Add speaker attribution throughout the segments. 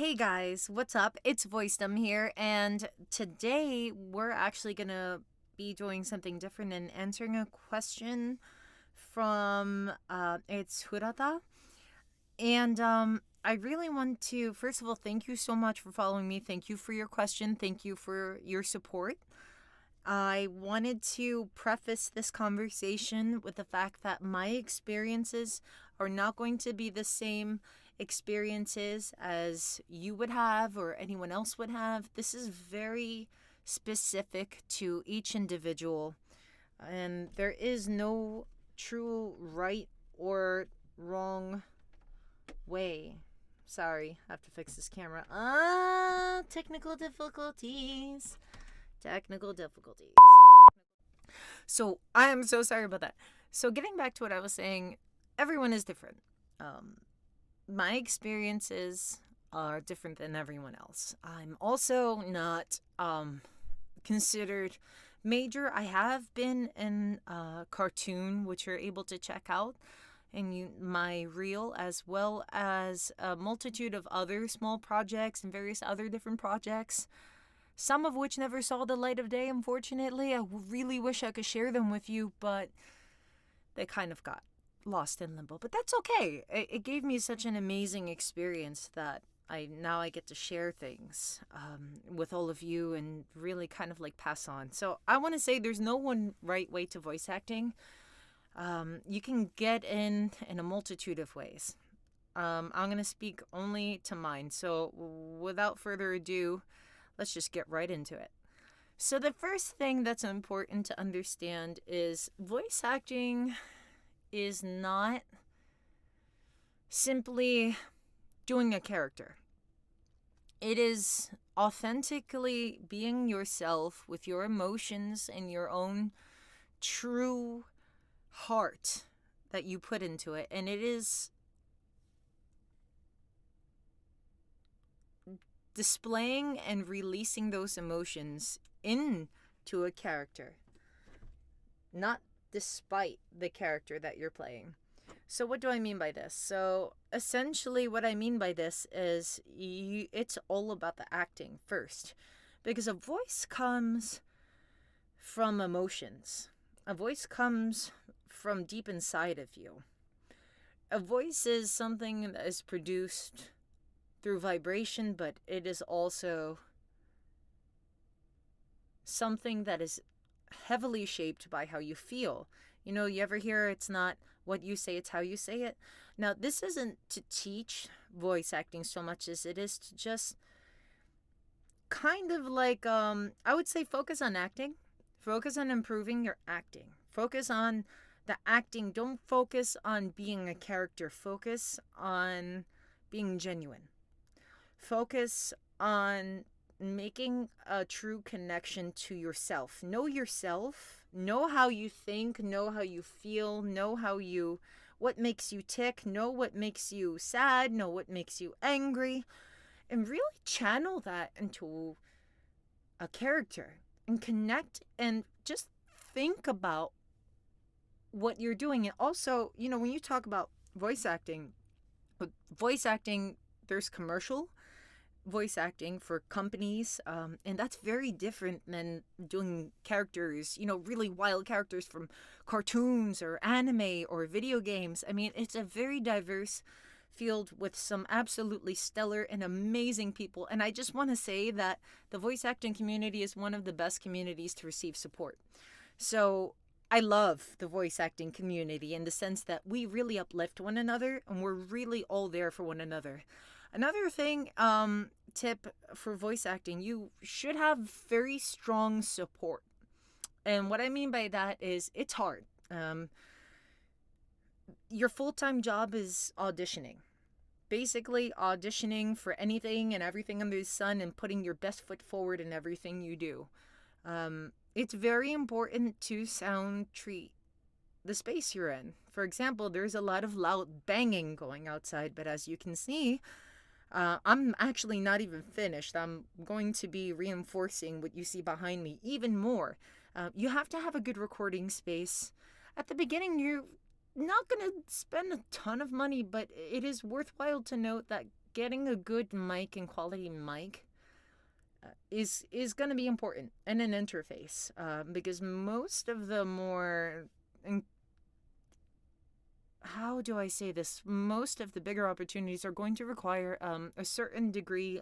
Speaker 1: Hey guys, what's up? It's Voicedom here, and today we're actually gonna be doing something different and answering a question from it's Hurata. And I really want to first of all thank you so much for following me. Thank you for your question. Thank you for your support. I wanted to preface this conversation with the fact that my experiences are not going to be the same experiences as you would have or anyone else would have. This is very specific to each individual, and there is no true right or wrong way. Sorry, I have to fix this camera. Technical difficulties. Technical difficulties. So I am so sorry about that. So getting back to what I was saying, everyone is different. Um, my experiences are different than everyone else. I'm also not considered major. I have been in a cartoon, which you're able to check out in my reel, as well as a multitude of other small projects and various other different projects, some of which never saw the light of day, unfortunately. I really wish I could share them with you, but they kind of got lost in limbo. But that's okay. It gave me such an amazing experience that I get to share things with all of you and really kind of like pass on. So I want to say there's no one right way to voice acting. You can get in a multitude of ways. I'm going to speak only to mine. So without further ado, let's just get right into it. So the first thing that's important to understand is voice acting is not simply doing a character. It is authentically being yourself with your emotions and your own true heart that you put into it. And it is displaying and releasing those emotions into a character, not despite the character that you're playing. So what do I mean by this? So essentially what I mean by this is it's all about the acting first, because a voice comes from emotions. A voice comes from deep inside of you. A voice is something that is produced through vibration, but it is also something that is heavily shaped by how you feel. You know, you ever hear it's not what you say, it's how you say it? Now, this isn't to teach voice acting so much as it is to just kind of like, I would say focus on acting. Focus on improving your acting. Focus on the acting. Don't focus on being a character. Focus on being genuine. Focus on making a true connection to yourself. Know yourself. Know how you think. Know how you feel. Know what makes you tick. Know what makes you sad. Know what makes you angry. And really channel that into a character and connect and just think about what you're doing. And also, you know, when you talk about voice acting, there's commercial voice acting for companies, and that's very different than doing characters, you know, really wild characters from cartoons or anime or video games. I mean, it's a very diverse field with some absolutely stellar and amazing people, and I just want to say that the voice acting community is one of the best communities to receive support. So I love the voice acting community in the sense that we really uplift one another and we're really all there for one another. Another thing, tip for voice acting, you should have very strong support. And what I mean by that is it's hard. Your full-time job is auditioning. Basically, auditioning for anything and everything under the sun and putting your best foot forward in everything you do. It's very important to treat the space you're in. For example, there's a lot of loud banging going outside, but as you can see, I'm actually not even finished. I'm going to be reinforcing what you see behind me even more. You have to have a good recording space. At the beginning, you're not going to spend a ton of money, but it is worthwhile to note that getting a good mic and quality mic is going to be important, and an interface, because most of the more how do I say this? Most of the bigger opportunities are going to require a certain degree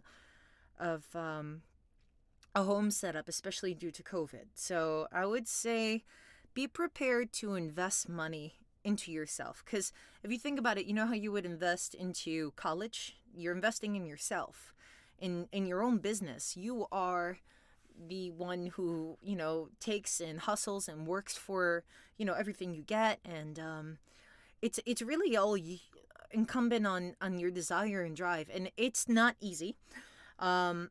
Speaker 1: of a home setup, especially due to COVID. So I would say be prepared to invest money into yourself. Because if you think about it, you know how you would invest into college? You're investing in yourself, in your own business. You are the one who, takes and hustles and works for, everything you get. And it's really all incumbent on your desire and drive. And it's not easy. Um,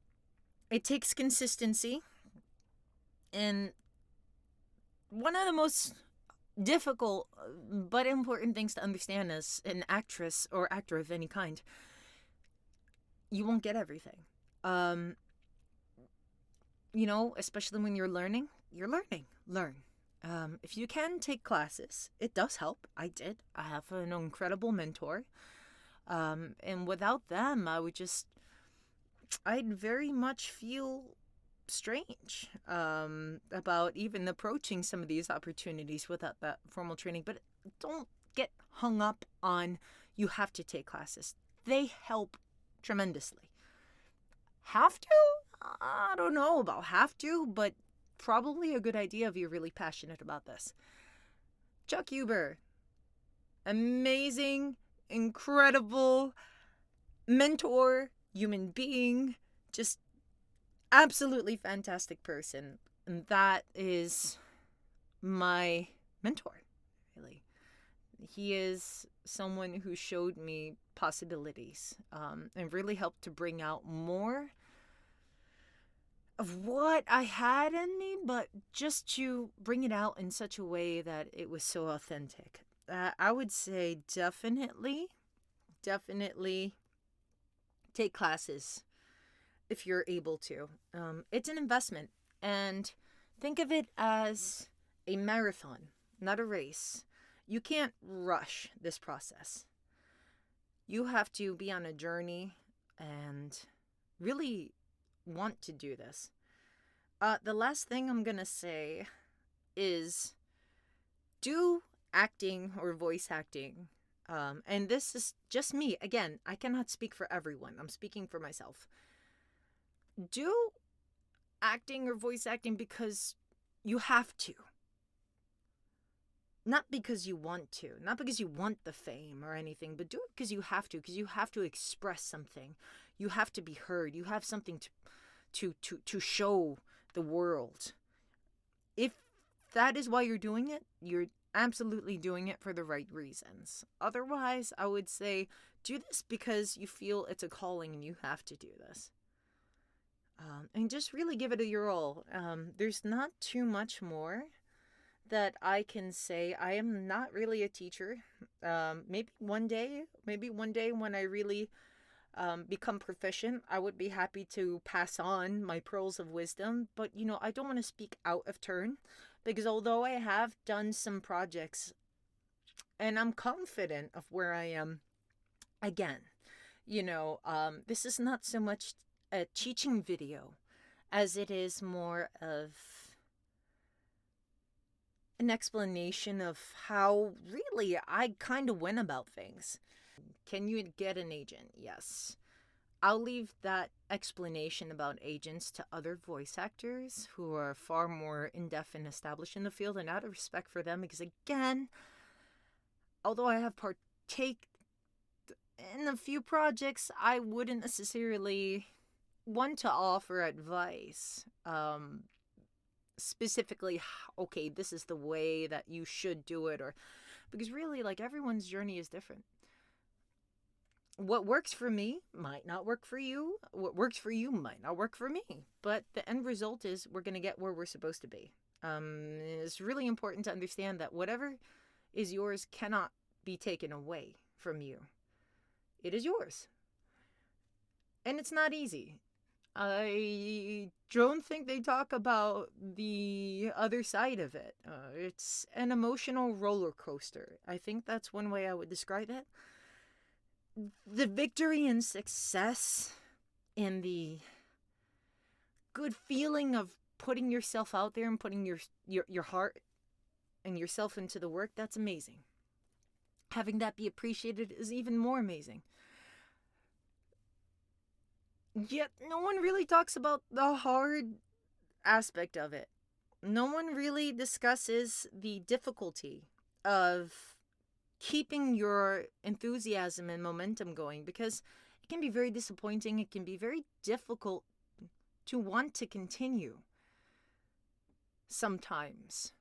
Speaker 1: it takes consistency. And one of the most difficult but important things to understand as an actress or actor of any kind, you won't get everything. Um, especially when you're learning, learn. If you can take classes, it does help. I did. I have an incredible mentor. And without them, I'd very much feel strange about even approaching some of these opportunities without that formal training. But don't get hung up on you have to take classes. They help tremendously. Have to? I don't know about have to, but probably a good idea if you're really passionate about this. Chuck Huber, amazing, incredible mentor, human being, just absolutely fantastic person. And that is my mentor, really. He is someone who showed me possibilities, and really helped to bring out more of what I had in me, but just to bring it out in such a way that it was so authentic. I would say definitely take classes if you're able to. It's an investment, and think of it as a marathon, not a race. You can't rush this process. You have to be on a journey and really want to do this. The last thing I'm gonna say is do acting or voice acting. And this is just me. Again, I cannot speak for everyone. I'm speaking for myself. Do acting or voice acting because you have to. Not because you want to, not because you want the fame or anything, but do it because you have to express something. You have to be heard. You have something to show the world. If that is why you're doing it, you're absolutely doing it for the right reasons. Otherwise, I would say do this because you feel it's a calling and you have to do this. And just really give it your all. There's not too much more that I can say. I am not really a teacher. Maybe one day when I really become proficient, I would be happy to pass on my pearls of wisdom. But, I don't want to speak out of turn, because although I have done some projects and I'm confident of where I am, again, this is not so much a teaching video as it is more of an explanation of how really I kind of went about things. Can you get an agent? Yes. I'll leave that explanation about agents to other voice actors who are far more in-depth and established in the field, and out of respect for them, because again, although I have partaken in a few projects, I wouldn't necessarily want to offer advice. Specifically, okay, this is the way that you should do it, or because really, like, everyone's journey is different. What works for me might not work for you. What works for you might not work for me. But the end result is we're going to get where we're supposed to be. It's really important to understand that whatever is yours cannot be taken away from you. It is yours. And it's not easy. I don't think they talk about the other side of it. It's an emotional roller coaster. I think that's one way I would describe it. the victory and success and the good feeling of putting yourself out there and putting your heart and yourself into the work, that's amazing. Having that be appreciated is even more amazing. Yet no one really talks about the hard aspect of it. No one really discusses the difficulty of keeping your enthusiasm and momentum going, because it can be very disappointing. It can be very difficult to want to continue sometimes.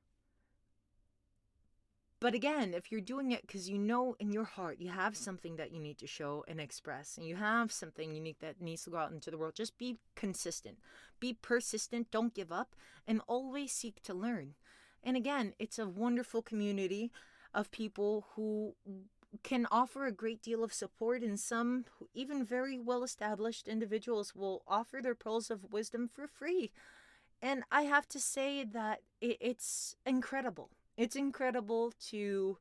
Speaker 1: But again, if you're doing it because you know in your heart you have something that you need to show and express, and you have something unique that needs to go out into the world, just be consistent, be persistent, don't give up, and always seek to learn. And again, it's a wonderful community of people who can offer a great deal of support, and some even very well established individuals will offer their pearls of wisdom for free. And I have to say that it's incredible. It's incredible to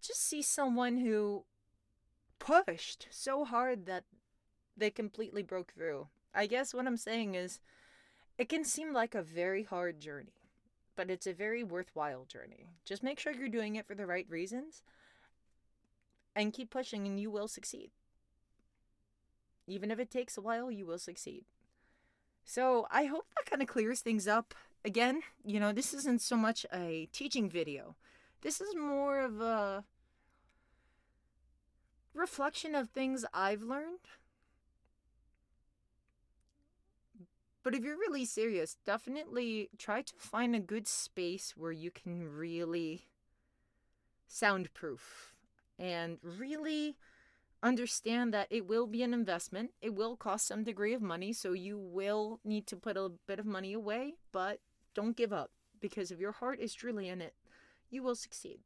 Speaker 1: just see someone who pushed so hard that they completely broke through. I guess what I'm saying is it can seem like a very hard journey, but it's a very worthwhile journey. Just make sure you're doing it for the right reasons and keep pushing, and you will succeed. Even if it takes a while, you will succeed. So I hope that kind of clears things up. Again, this isn't so much a teaching video. This is more of a reflection of things I've learned. But if you're really serious, definitely try to find a good space where you can really soundproof and really understand that it will be an investment. It will cost some degree of money, so you will need to put a bit of money away, but don't give up, because if your heart is truly in it, you will succeed.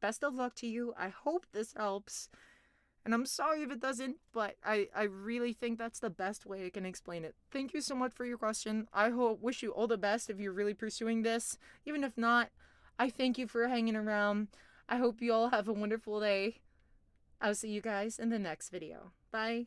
Speaker 1: Best of luck to you. I hope this helps. And I'm sorry if it doesn't, but I really think that's the best way I can explain it. Thank you so much for your question. I wish you all the best if you're really pursuing this. Even if not, I thank you for hanging around. I hope you all have a wonderful day. I'll see you guys in the next video. Bye.